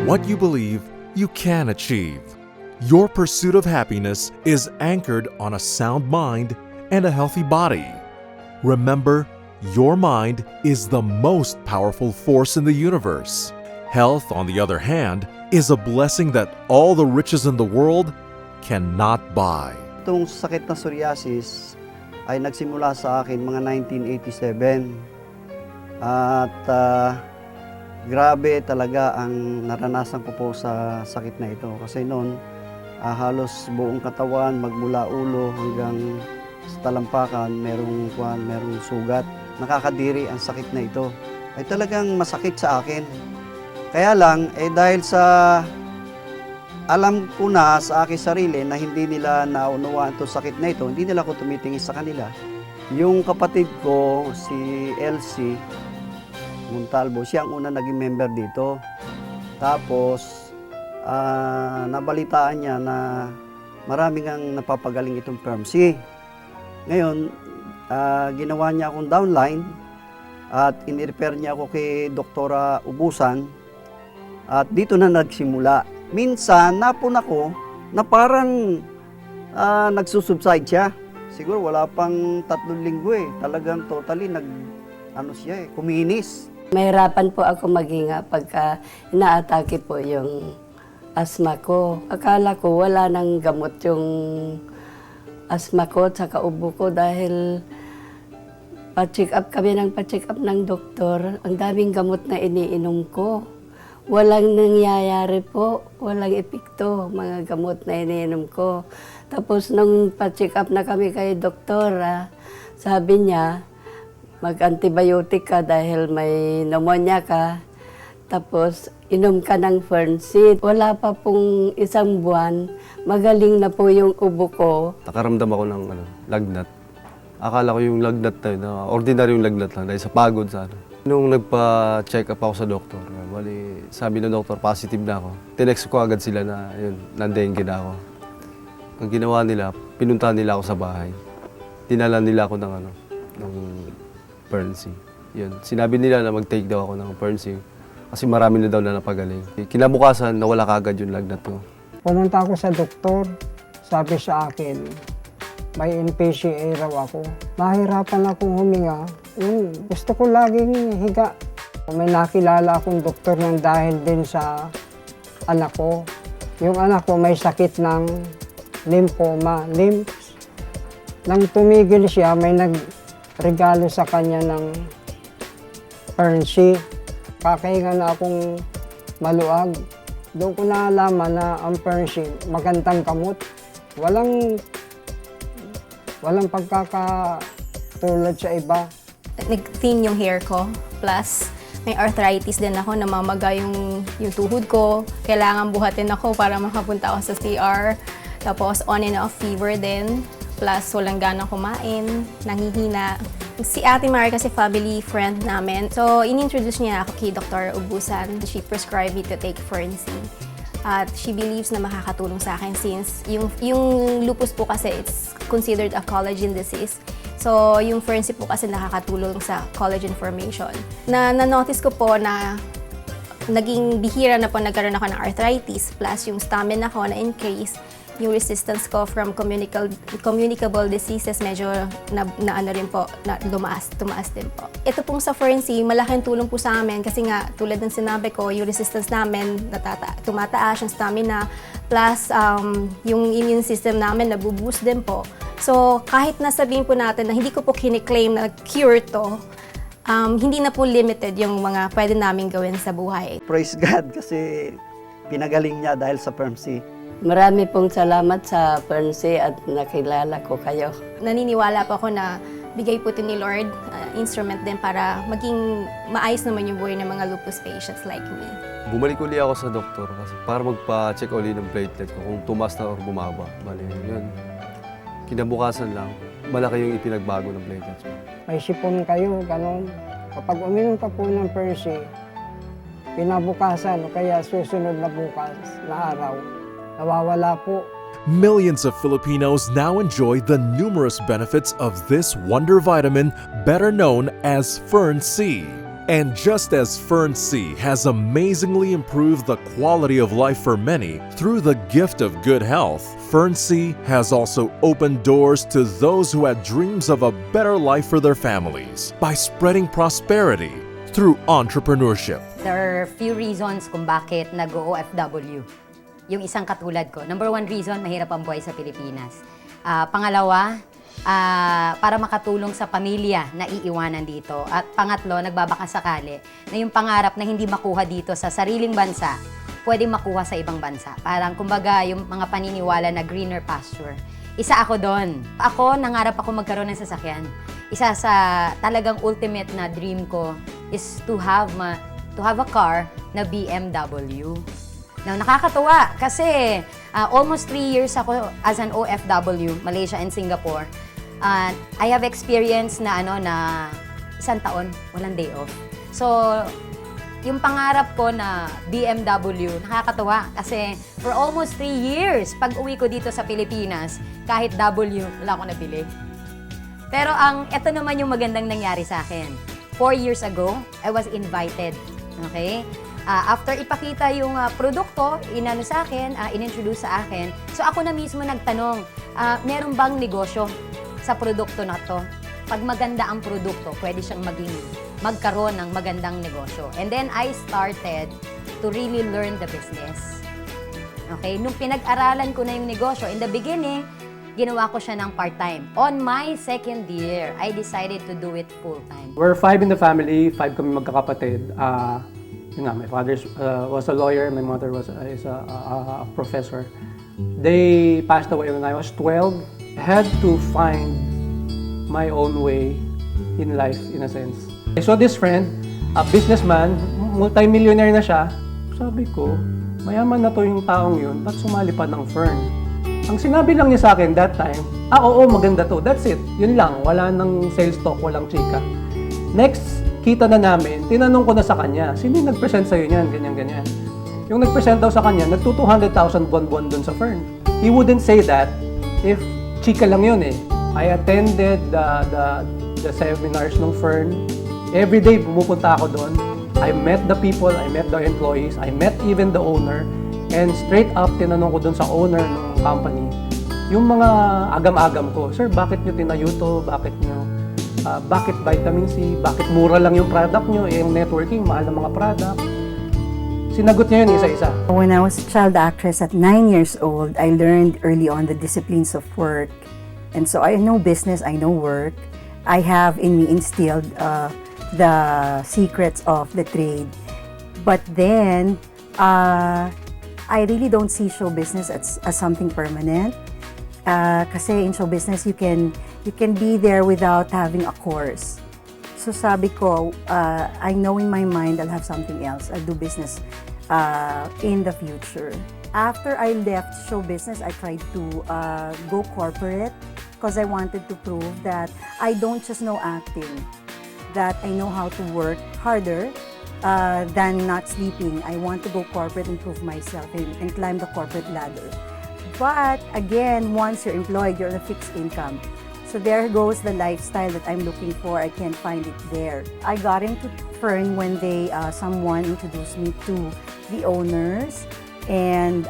What you believe, you can achieve. Your pursuit of happiness is anchored on a sound mind and a healthy body. Remember, your mind is the most powerful force in the universe. Health, on the other hand, is a blessing that all the riches in the world cannot buy. Itong sakit na psoriasis ay nagsimula sa akin mga 1987. At grabe talaga ang naranasan ko po sa sakit na ito. Kasi noon, halos buong katawan, magmula ulo hanggang sa talampakan, merong sugat. Nakakadiri ang sakit na ito. Ay talagang masakit sa akin. Kaya lang, dahil sa alam ko na sa aking sarili na hindi nila naunawaan itong sakit na ito, hindi nila ako tumitingin sa kanila. Yung kapatid ko, si Elsie Montalvo, siya ang una naging member dito. Tapos, nabalitaan niya na maraming ang napapagaling itong Permsy. Ngayon, ginawa niya akong downline at in-refer niya ako kay Doktora Ubusan at dito na nagsimula. Minsan, napun ako na parang nagsusubside siya. Siguro wala pang 3 linggo Talagang totally kuminis. Mahirapan po ako maghinga pagka inaatake po yung asma ko. Akala ko wala nang gamot yung asma ko at saka ubo ko dahil pa-check up kami ng doktor. Ang daming gamot na iniinom ko. Walang nangyayari po, walang epekto, mga gamot na iniinom ko. Tapos nung pa-check up na kami kay doktor, sabi niya, mag-antibiotic ka dahil may pneumonia ka. Tapos inom ka ng Fernseed. Wala pa pong 1 buwan, magaling na po yung ubo ko. Nakaramdam ako ng lagnat. Akala ko yung lagnat na ordinary yung lagnat lang dahil sa pagod sa Nung nagpa-check up ako sa doktor, sabi ng doktor, positive na ako. Tinext ko agad sila na dengue na ako. Ang ginawa nila, pinuntahan nila ako sa bahay. Dinala nila ako ng Pernsy. Yun. Sinabi nila na mag-take daw ako ng Pernsy kasi marami na daw na napagaling. Kinabukasan, nawala kagad yung lagnat ko. Pumunta ako sa doktor, sabi sa akin, may NPCA raw ako. Nahirapan akong huminga. Gusto ko laging higa. May nakilala akong doktor ng dahil din sa anak ko. Yung anak ko may sakit ng lymphoma, lymphs. Nang tumigil siya, may regalo sa kanya ng Pernsy. Kakahinga na akong maluag. Doon ko naalaman na ang Pernsy, magandang kamot. Walang pagkakatulad sa iba. Nag-thin yung hair ko, plus may arthritis din ako, namamaga yung tuhod ko. Kailangan buhatin ako para makapunta ako sa CR. Tapos on and off fever din. Plus, walang ganang kumain, nanghihina. Si Ate Mari kasi family friend namin. So, in-introduce niya ako kay Dr. Ubusan. She prescribed me to take Fernseed. At she believes na makakatulong sa akin since yung lupus po kasi it's considered a collagen disease. So, yung Fernseed po kasi nakakatulong sa collagen formation. Na-notice ko po na naging bihira na po nagkaroon ako ng arthritis plus yung stamina ko na increase. Yung resistance ko from communicable diseases medyo tumaas din po. Ito pong sa Fernseed, malaking tulong po sa amin kasi nga tulad ng sinabi ko, yung resistance namin tumataas, yung stamina, plus yung immune system namin nabuboost din po. So kahit nasabihin po natin na hindi ko po kiniklaim na cure to, hindi na po limited yung mga pwede namin gawin sa buhay. Praise God kasi pinagaling niya dahil sa Permsy. Marami pong salamat sa Pernsy at nakilala ko kayo. Naniniwala po ako na bigay po ito ni Lord, instrument din para maging maayos naman yung buhay ng mga lupus patients like me. Bumalik uli ako sa doktor kasi para magpa-check uli ng platelet ko kung tumaas na o bumaba. Yun. Kinabukasan lang, malaki yung ipinagbago ng platelets mo. May sipon kayo, ganon. Kapag uminom ka po ng Pernsy, pinabukasan o kaya susunod na bukas na araw, nawawala po. Millions of Filipinos now enjoy the numerous benefits of this wonder vitamin, better known as Fern C. And just as Fern C has amazingly improved the quality of life for many through the gift of good health, Fern C has also opened doors to those who had dreams of a better life for their families by spreading prosperity through entrepreneurship. There are few reasons kung bakit nag-OFW. Yung isang katulad ko. Number one reason, mahirap ang buhay sa Pilipinas. Pangalawa, para makatulong sa pamilya na iiwanan dito. At pangatlo, nagbabaka sakali na yung pangarap na hindi makuha dito sa sariling bansa, pwedeng makuha sa ibang bansa. Parang kumbaga yung mga paniniwala na greener pasture. Isa ako doon. Ako, nangarap ako magkaroon ng sasakyan. Isa sa talagang ultimate na dream ko is to have a car na BMW. Now, nakakatuwa kasi almost 3 years ako as an OFW, Malaysia and Singapore. I have experience na isang taon, walang day off. So, yung pangarap ko na BMW, nakakatuwa kasi for almost 3 years, pag uwi ko dito sa Pilipinas, kahit W, wala akong nabili. Pero ito naman yung magandang nangyari sa akin. 4 years ago, I was invited. Okay? After ipakita yung produkto, inintroduce sa akin. So ako na mismo nagtanong, meron bang negosyo sa produkto na to? Pag maganda ang produkto, pwede siyang magkaroon ng magandang negosyo. And then I started to really learn the business. Okay? Nung pinag-aralan ko na yung negosyo, in the beginning, ginawa ko siya ng part-time. On my second year, I decided to do it full-time. We're 5 in the family, 5 kami magkakapatid. My father was a lawyer, my mother is a professor. They passed away when I was 12. I had to find my own way in life, in a sense. I saw this friend, a businessman, multi-millionaire na siya. Sabi ko, mayaman na to yung taong yun, ba't sumali pa ng Fern? Ang sinabi lang niya sa akin that time, oo, maganda to, that's it. Yun lang, wala nang sales talk, walang chika. Next, kita na namin, tinanong ko na sa kanya, sino yung nag-present sa'yo niyan, ganyan-ganyan. Yung nag-present daw sa kanya, nagto 200,000 buwan-buwan dun sa Fern. He wouldn't say that if chika lang yun eh. I attended the seminars ng Fern. Every day, pumupunta ako doon. I met the people, I met the employees, I met even the owner. And straight up, tinanong ko dun sa owner ng company, yung mga agam-agam ko, sir, bakit nyo tinayo to? Bakit vitamin C? Bakit mura lang yung product nyo? Yung networking, mahal ng mga product. Sinagot niya yun isa-isa. When I was a child actress at 9 years old, I learned early on the disciplines of work. And so I know business, I know work. I have in me instilled the secrets of the trade. But then, I really don't see show business as something permanent. Kasi in show business, you can be there without having a course. So sabi ko, I know in my mind I'll have something else. I'll do business in the future. After I left show business, I tried to go corporate because I wanted to prove that I don't just know acting, that I know how to work harder than not sleeping. I want to go corporate and prove myself and climb the corporate ladder. But again, once you're employed, you're on a fixed income. So there goes the lifestyle that I'm looking for. I can't find it there. I got into Fern when someone introduced me to the owners, and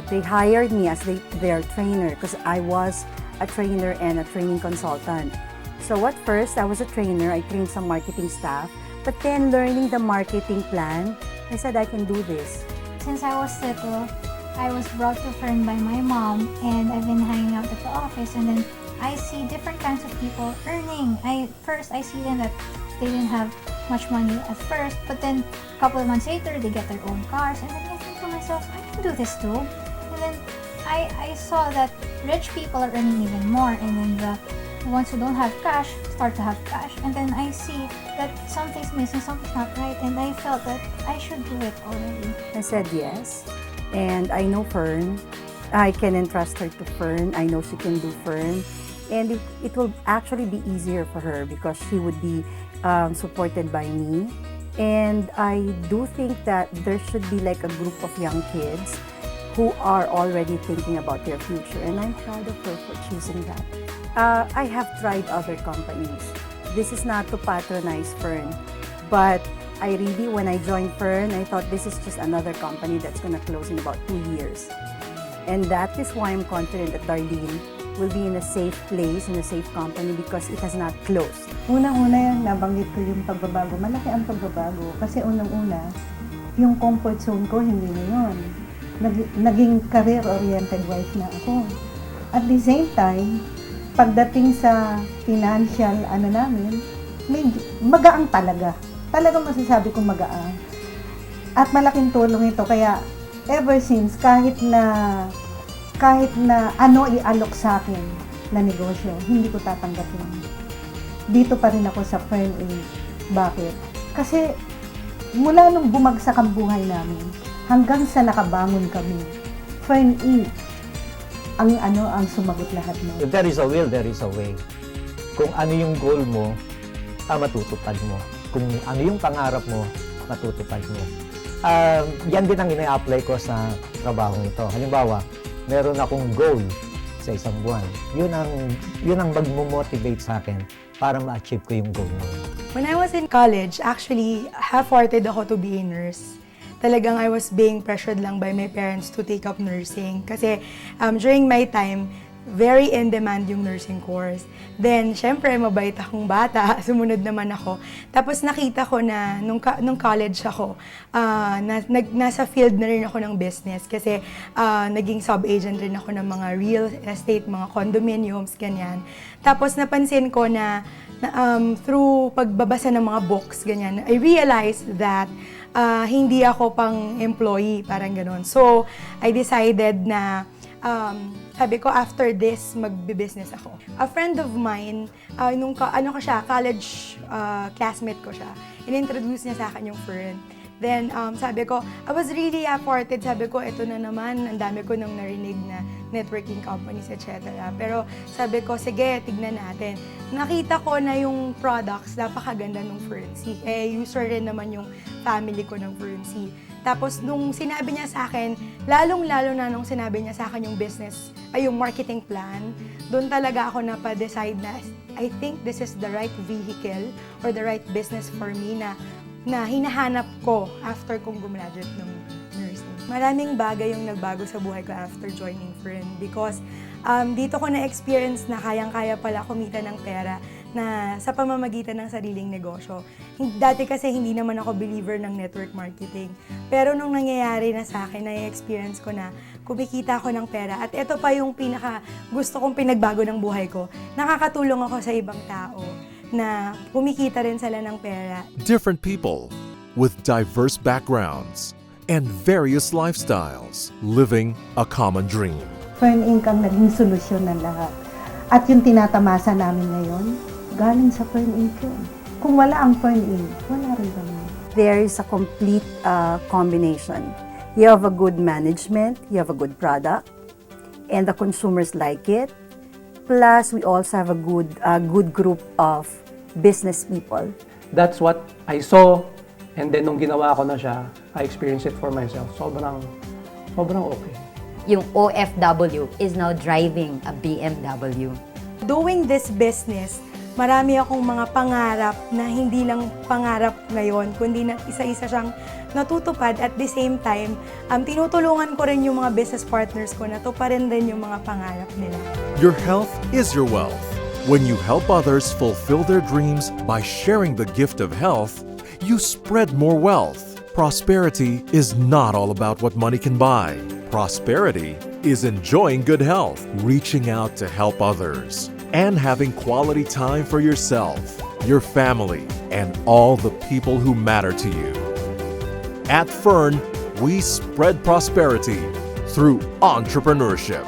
they hired me as their trainer because I was a trainer and a training consultant. So at first, I was a trainer. I trained some marketing staff. But then learning the marketing plan, I said I can do this. Since I was little, I was brought to Fern by my mom, and I've been hanging out at the office, and then I see different kinds of people earning. First, I see them that they didn't have much money at first, but then a couple of months later, they get their own cars, and then I think to myself, I can do this too. And then I saw that rich people are earning even more, and then the ones who don't have cash start to have cash, and then I see that something's missing, something's not right, and I felt that I should do it already. I said yes, and I know Fern. I can entrust her to Fern. I know she can do Fern, and it will actually be easier for her because she would be supported by me. And I do think that there should be like a group of young kids who are already thinking about their future, and I'm proud of her for choosing that. I have tried other companies. This is not to patronize Fern, But I really, when I joined Fern, I thought this is just another company that's going to close in about 2 years. And that is why I'm confident that Darlene will be in a safe place, in a safe company because it has not closed. Unang-una yan, nabanggit ko yung pagbabago. Malaki ang pagbabago. Kasi unang-una, yung comfort zone ko, hindi na yun. Naging career-oriented wife na ako. At the same time, pagdating sa financial namin, magaang talaga. Talagang masasabi kong magaang. At malaking tulong ito. Kaya ever since, kahit na ano ialok sa akin na negosyo, hindi ko tatanggapin. Dito pa rin ako sa Fern Inc. Bakit? Kasi mula nung bumagsak ang buhay namin, hanggang sa nakabangon kami, Fern Inc. ang sumagot lahat mo. If there is a will, there is a way. Kung ano yung goal mo, matutupad mo. Kung ano yung pangarap mo, matutupad mo. Yan din ang ina-apply ko sa trabahong ito. Halimbawa, meron akong goal sa isang buwan. Yun ang magmo-motivate sa akin para ma-achieve ko yung goal mo. When I was in college, actually, half-hearted ako to be a nurse. Talagang I was being pressured lang by my parents to take up nursing. Kasi during my time, very in-demand yung nursing course. Then, syempre, mabait akong bata, sumunod naman ako. Tapos nakita ko na, nung college ako, nasa field na rin ako ng business kasi naging sub-agent rin ako ng mga real estate, mga condominiums, ganyan. Tapos napansin ko na through pagbabasa ng mga books, ganyan, I realized that hindi ako pang employee, parang gano'n. So, I decided na sabi ko, after this, magbe-business ako. A friend of mine, college classmate ko siya. In-introduce niya sa akin yung Fern. Then, sabi ko, I was really afforded. Sabi ko, ito na naman, ang dami ko nang narinig na networking companies, etc. Pero sabi ko, sige, tignan natin. Nakita ko na yung products, napakaganda ng Ferncy. User rin naman yung family ko ng Ferncy. Tapos, nung sinabi niya sa akin, lalong-lalo na nung sinabi niya sa akin yung business, yung marketing plan, doon talaga ako napadecide na I think this is the right vehicle or the right business for me na hinahanap ko after kong gumraduate ng nursing. Maraming bagay yung nagbago sa buhay ko after joining Fern because dito ko na-experience na kayang-kaya pala kumita ng pera na sa pamamagitan ng sariling negosyo. Dati kasi hindi naman ako believer ng network marketing. Pero nung nangyayari na sa akin, na-experience ko na kumikita ako ng pera. At ito pa yung pinaka gusto kong pinagbago ng buhay ko. Nakakatulong ako sa ibang tao na kumikita rin sila ng pera. Different people with diverse backgrounds and various lifestyles living a common dream. Fern Inc. ang naging solusyon ng lahat. At yung tinatamasa namin ngayon, galing sa Fern Inc. yun. Kung wala ang Fern Inc., wala rin kami. There is a complete combination. You have a good management, you have a good product, and the consumers like it. Plus, we also have a good group of business people. That's what I saw, and then nung ginawa ko na siya, I experienced it for myself. Sobrang okay. Yung OFW is now driving a BMW. Doing this business, marami akong mga pangarap na hindi lang pangarap ngayon, kundi na isa-isa siyang natutupad. At the same time, tinutulungan ko rin yung mga business partners ko na tuparin rin yung mga pangarap nila. Your health is your wealth. When you help others fulfill their dreams by sharing the gift of health, you spread more wealth. Prosperity is not all about what money can buy. Prosperity is enjoying good health, reaching out to help others, and having quality time for yourself, your family, and all the people who matter to you. At Fern, we spread prosperity through entrepreneurship.